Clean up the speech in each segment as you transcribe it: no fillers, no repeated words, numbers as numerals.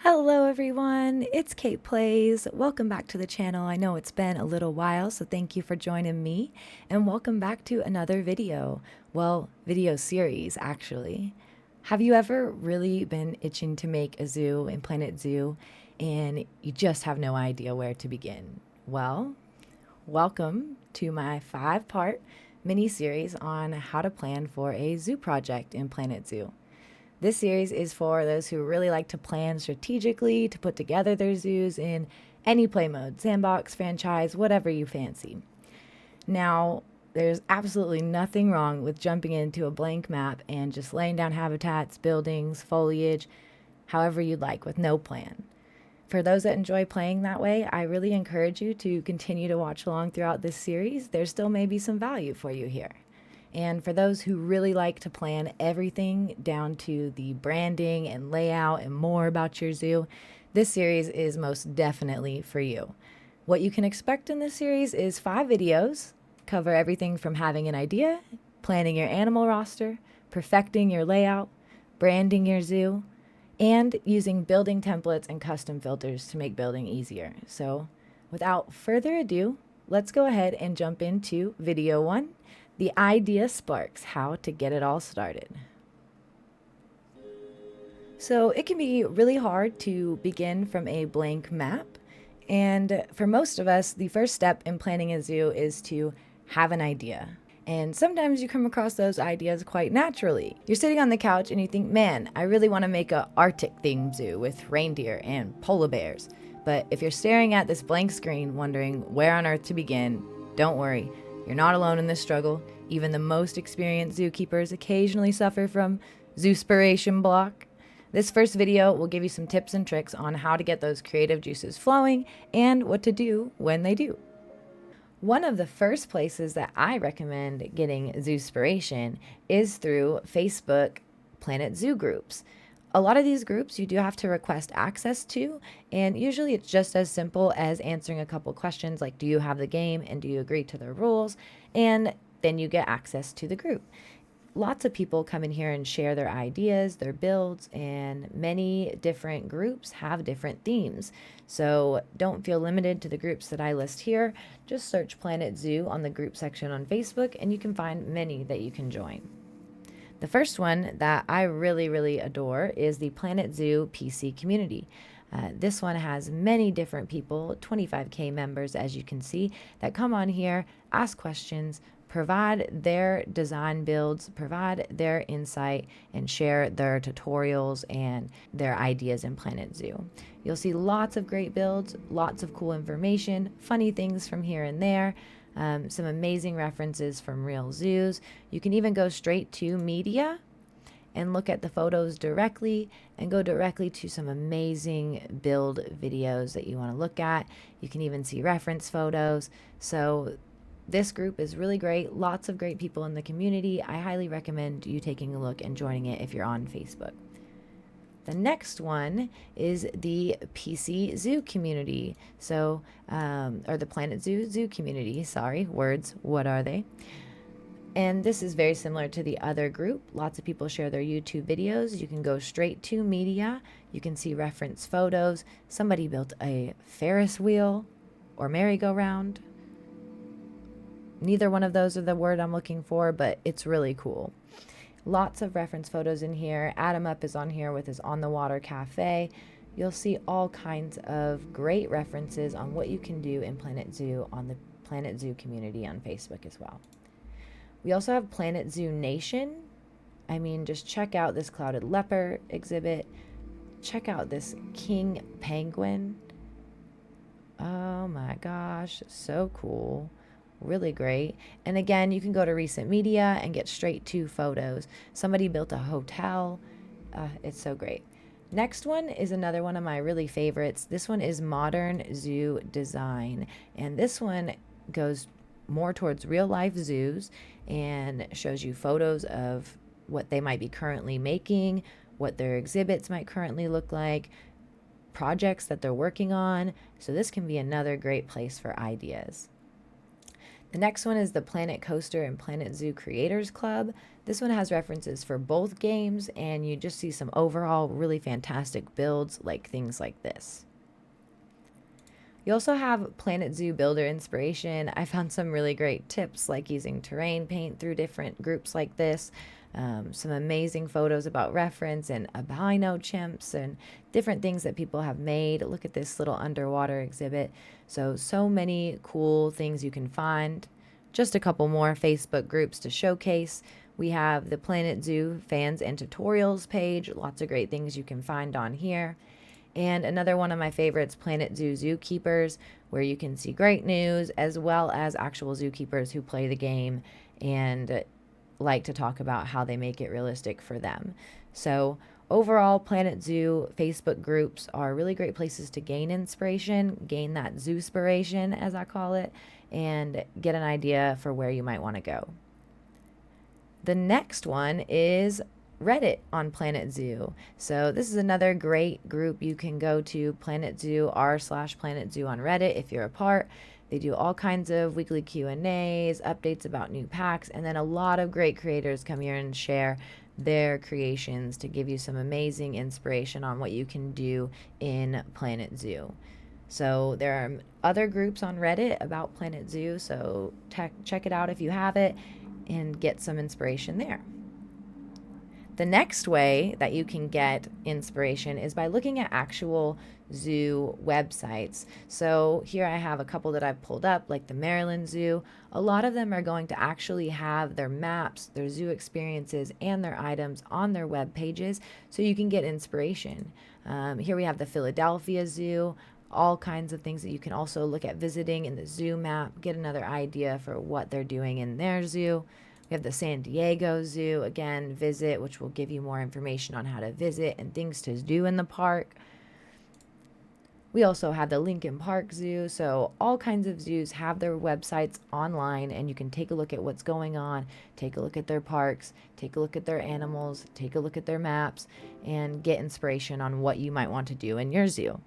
Hello everyone, it's Kate Plays. Welcome back to the channel. I know it's been a little while, so thank you for joining me, and welcome back to another video. Well, video series actually. Have you ever really been itching to make a zoo in Planet Zoo and you just have no idea where to begin? Well, welcome to my 5-part mini series on how to plan for a zoo project in Planet Zoo. This series is for those who really like to plan strategically to put together their zoos in any play mode, sandbox, franchise, whatever you fancy. Now, there's absolutely nothing wrong with jumping into a blank map and just laying down habitats, buildings, foliage, however you'd like with no plan. For those that enjoy playing that way, I really encourage you to continue to watch along throughout this series. There still may be some value for you here. And for those who really like to plan everything down to the branding and layout and more about your zoo, this series is most definitely for you. What you can expect in this series is 5 videos, cover everything from having an idea, planning your animal roster, perfecting your layout, branding your zoo, and using building templates and custom filters to make building easier. So without further ado, let's go ahead and jump into video 1. The idea sparks, how to get it all started. So it can be really hard to begin from a blank map. And for most of us, the first step in planning a zoo is to have an idea. And sometimes you come across those ideas quite naturally. You're sitting on the couch and you think, man, I really want to make a Arctic themed zoo with reindeer and polar bears. But if you're staring at this blank screen wondering where on earth to begin, don't worry. You're not alone in this struggle. Even the most experienced zookeepers occasionally suffer from Zoospiration block. This first video will give you some tips and tricks on how to get those creative juices flowing and what to do when they do. One of the first places that I recommend getting Zoospiration is through Facebook Planet Zoo groups. A lot of these groups you do have to request access to, and usually it's just as simple as answering a couple questions like, do you have the game and do you agree to the rules? And then you get access to the group. Lots of people come in here and share their ideas, their builds, and many different groups have different themes. So don't feel limited to the groups that I list here. Just search Planet Zoo on the group section on Facebook and you can find many that you can join. The first one that I really adore is the Planet Zoo PC community. This one has many different people, 25K members as you can see, that come on here, ask questions, provide their design builds, provide their insight, and share their tutorials and their ideas in Planet Zoo. You'll see lots of great builds, lots of cool information, funny things from here and there. Some amazing references from real zoos. You can even go straight to media and look at the photos directly and go directly to some amazing build videos that you want to look at. You can even see reference photos. So this group is really great. Lots of great people in the community. I highly recommend you taking a look and joining it if you're on Facebook. The next one is the PC Zoo community. So, or the Planet Zoo community. Sorry, words. What are they? And this is very similar to the other group. Lots of people share their YouTube videos. You can go straight to media. You can see reference photos. Somebody built a Ferris wheel or merry-go-round. Neither one of those are the word I'm looking for, but it's really cool. Lots of reference photos in here. Adam Up is on here with his On the Water Cafe. You'll see all kinds of great references on what you can do in Planet Zoo on the Planet Zoo community on Facebook as well. We also have Planet Zoo Nation. I mean, just check out this clouded leopard exhibit. Check out this king penguin. Oh my gosh, so cool. Really great. And again, you can go to recent media and get straight to photos. Somebody built a hotel. It's so great. Next one is another one of my really favorites. This one is Modern Zoo Design. And this one goes more towards real life zoos and shows you photos of what they might be currently making, what their exhibits might currently look like, projects that they're working on. So this can be another great place for ideas. The next one is the Planet Coaster and Planet Zoo Creators Club. This one has references for both games, and you just see some overall really fantastic builds, like things like this. You also have Planet Zoo Builder Inspiration. I found some really great tips like using terrain paint through different groups like this. Some amazing photos about reference and albino chimps and different things that people have made. Look at this little underwater exhibit. So many cool things you can find. Just a couple more Facebook groups to showcase. We have the Planet Zoo fans and tutorials page. Lots of great things you can find on here. And another one of my favorites, Planet Zoo Zookeepers, where you can see great news as well as actual zookeepers who play the game and like to talk about how they make it realistic for them. So overall, Planet Zoo Facebook groups are really great places to gain inspiration, gain that Zoospiration, as I call it, and get an idea for where you might want to go. The next one is Reddit on Planet Zoo. So this is another great group you can go to, Planet Zoo r/Planet Zoo on Reddit if you're a part. They do all kinds of weekly Q&As, updates about new packs, and then a lot of great creators come here and share their creations to give you some amazing inspiration on what you can do in Planet Zoo. So there are other groups on Reddit about Planet Zoo, so check it out if you have it and get some inspiration there. The next way that you can get inspiration is by looking at actual zoo websites. So here I have a couple that I've pulled up, like the Maryland Zoo. A lot of them are going to actually have their maps, their zoo experiences, and their items on their web pages so you can get inspiration. Here we have the Philadelphia Zoo. All kinds of things that you can also look at visiting in the zoo map, get another idea for what they're doing in their zoo. We have the San Diego Zoo, again, visit, which will give you more information on how to visit and things to do in the park. We also have the Lincoln Park Zoo, so all kinds of zoos have their websites online, and you can take a look at what's going on, take a look at their parks, take a look at their animals, take a look at their maps, and get inspiration on what you might want to do in your zoo.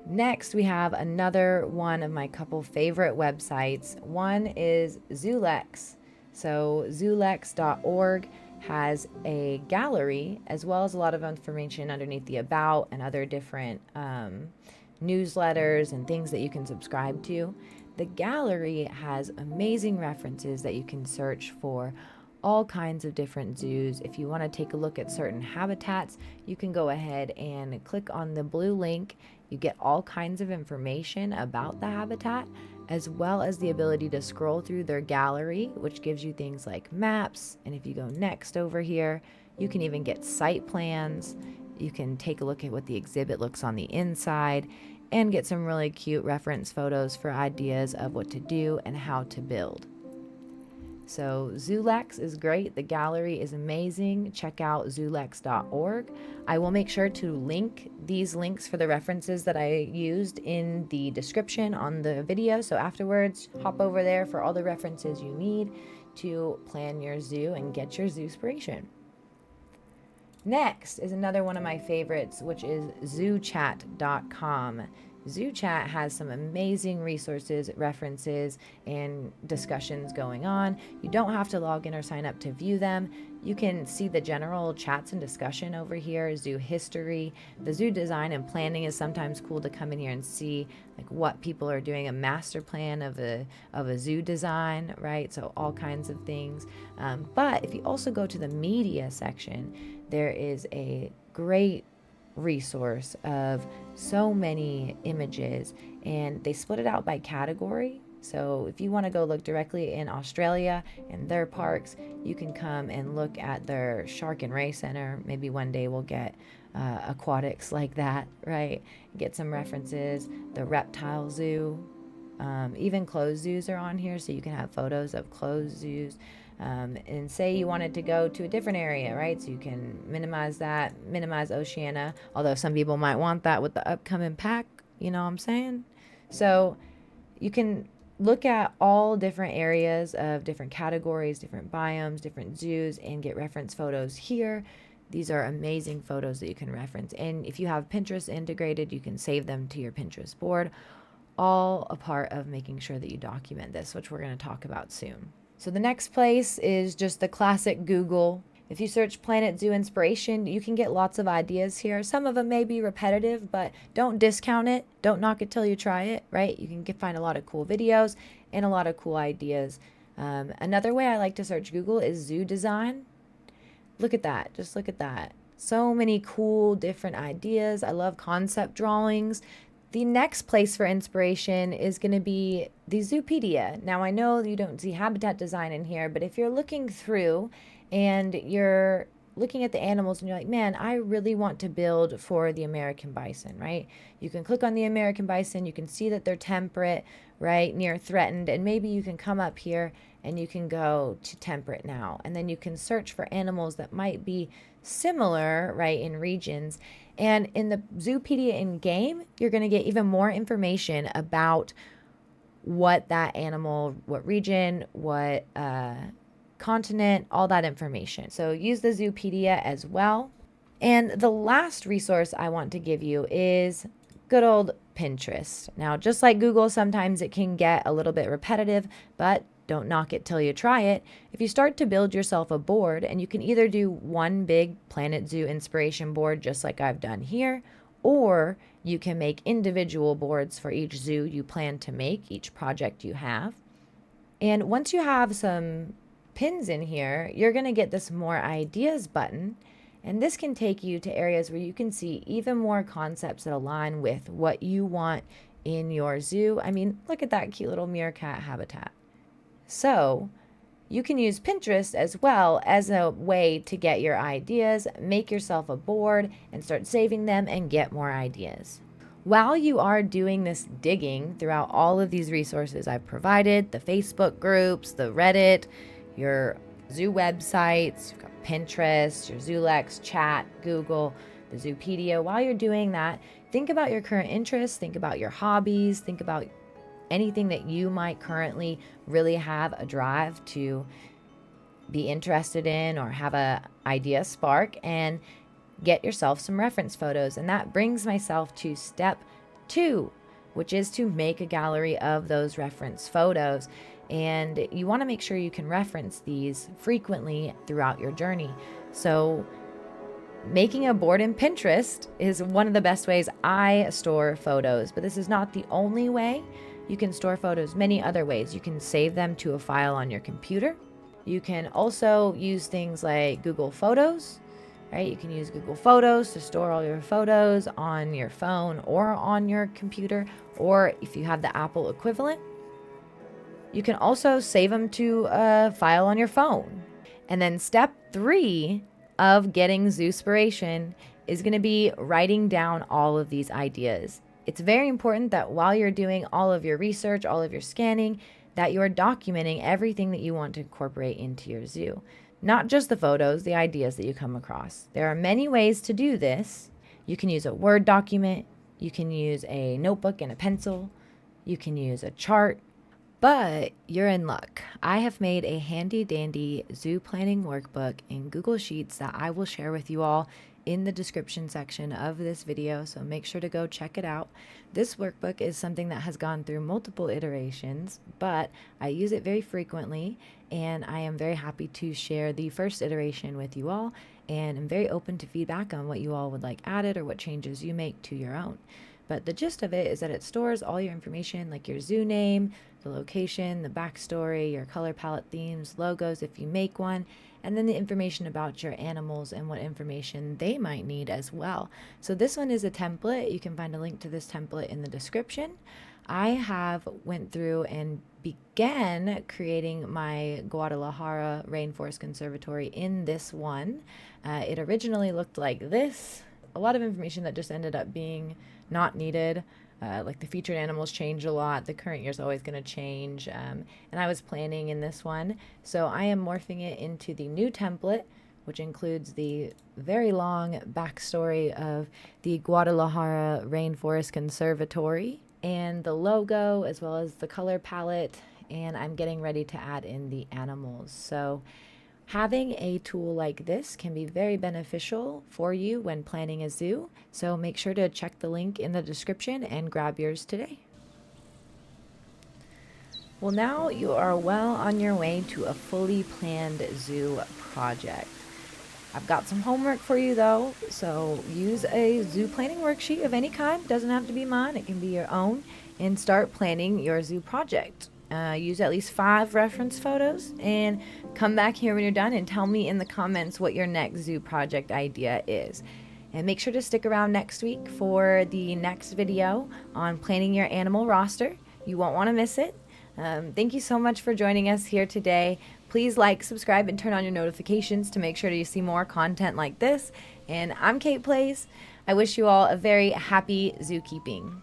Next, we have another one of my couple favorite websites. One is Zoolex. So zoolex.org has a gallery as well as a lot of information underneath the about and other different newsletters and things that you can subscribe to. The gallery has amazing references that you can search for all kinds of different zoos. If you want to take a look at certain habitats, you can go ahead and click on the blue link. You get all kinds of information about the habitat, as well as the ability to scroll through their gallery, which gives you things like maps. And if you go next over here, you can even get site plans. You can take a look at what the exhibit looks on the inside and get some really cute reference photos for ideas of what to do and how to build. So Zoolex is great. The gallery is amazing. Check out zoolex.org. I will make sure to link these links for the references that I used in the description on the video. So afterwards, hop over there for all the references you need to plan your zoo and get your Zoospiration. Next is another one of my favorites, which is zoochat.com. ZooChat has some amazing resources, references, and discussions going on. You don't have to log in or sign up to view them. You can see the general chats and discussion over here, zoo history. The zoo design and planning is sometimes cool to come in here and see like what people are doing, a master plan of a zoo design, right? So all kinds of things. But if you also go to the media section, there is a great resource of so many images, and they split it out by category. So if you want to go look directly in Australia and their parks, you can come and look at their Shark and Ray Center. Maybe one day we'll get aquatics like that, right? Get some references. The Reptile Zoo, even closed zoos are on here, so you can have photos of closed zoos. And say you wanted to go to a different area, right? So you can minimize that, minimize Oceania, although some people might want that with the upcoming pack, you know what I'm saying? So you can look at all different areas of different categories, different biomes, different zoos, and get reference photos here. These are amazing photos that you can reference. And if you have Pinterest integrated, you can save them to your Pinterest board. all a part of making sure that you document this, which we're going to talk about soon. So the next place is just the classic Google. If you search Planet Zoo Inspiration, you can get lots of ideas here. Some of them may be repetitive, but don't discount it. Don't knock it till you try it, right? You can find a lot of cool videos and a lot of cool ideas. Another way I like to search Google is zoo design. Look at that. Just look at that. So many cool different ideas. I love concept drawings. The next place for inspiration is going to be the Zoopedia. Now, I know you don't see habitat design in here, but if you're looking through and you're looking at the animals and you're like, man, I really want to build for the American bison, right? You can click on the American bison. You can see that they're temperate, right, near threatened, and maybe you can come up here and you can go to temperate now, and then you can search for animals that might be similar, right, in regions. And in the Zoopedia in game, you're going to get even more information about what that animal, what region, what continent, all that information. So use the Zoopedia as well. And the last resource I want to give you is good old Pinterest. Now, just like Google, sometimes it can get a little bit repetitive, but don't knock it till you try it. If you start to build yourself a board, and you can either do one big Planet Zoo inspiration board, just like I've done here, or you can make individual boards for each zoo you plan to make, each project you have. And once you have some pins in here, you're going to get this more ideas button. And this can take you to areas where you can see even more concepts that align with what you want in your zoo. I mean, look at that cute little meerkat habitat. So you can use Pinterest as well as a way to get your ideas, make yourself a board, and start saving them and get more ideas. While you are doing this digging throughout all of these resources I've provided, the Facebook groups, the Reddit, your zoo websites, you've got Pinterest, your Zoolex, chat, Google, the Zoopedia, while you're doing that, think about your current interests, think about your hobbies, think about anything that you might currently really have a drive to be interested in or have a idea spark, and get yourself some reference photos. And that brings myself to step 2, which is to make a gallery of those reference photos. And you want to make sure you can reference these frequently throughout your journey. So making a board in Pinterest is one of the best ways I store photos, but this is not the only way. You can store photos many other ways. You can save them to a file on your computer. You can also use things like Google Photos, right? You can use Google Photos to store all your photos on your phone or on your computer, or if you have the Apple equivalent, you can also save them to a file on your phone. And then step 3 of getting Zoospiration is going to be writing down all of these ideas. It's very important that while you're doing all of your research, all of your scanning, that you're documenting everything that you want to incorporate into your zoo. Not just the photos, the ideas that you come across. There are many ways to do this. You can use a Word document, you can use a notebook and a pencil, you can use a chart, but you're in luck. I have made a handy dandy zoo planning workbook in Google Sheets that I will share with you all in the description section of this video, so make sure to go check it out. This workbook is something that has gone through multiple iterations, but I use it very frequently, and I am very happy to share the first iteration with you all, and I'm very open to feedback on what you all would like added or what changes you make to your own. But the gist of it is that it stores all your information, like your zoo name, the location, the backstory, your color palette themes, logos if you make one, and then the information about your animals and what information they might need as well. So this one is a template. You can find a link to this template in the description. I have went through and began creating my Guadalajara Rainforest Conservatory in this one. It originally looked like this. A lot of information that just ended up being not needed. Like the featured animals changed a lot. The current year is always going to change. And I was planning in this one. So I am morphing it into the new template, which includes the very long backstory of the Guadalajara Rainforest Conservatory and the logo, as well as the color palette. And I'm getting ready to add in the animals. So having a tool like this can be very beneficial for you when planning a zoo, so make sure to check the link in the description and grab yours today. Well, now you are well on your way to a fully planned zoo project. I've got some homework for you though, so use a zoo planning worksheet of any kind. Doesn't have to be mine, it can be your own, and start planning your zoo project. Use at least 5 reference photos and come back here when you're done and tell me in the comments what your next zoo project idea is. And make sure to stick around next week for the next video on planning your animal roster. You won't want to miss it. Thank you so much for joining us here today. Please like, subscribe, and turn on your notifications to make sure that you see more content like this. And I'm Kate Plays. I wish you all a very happy zookeeping.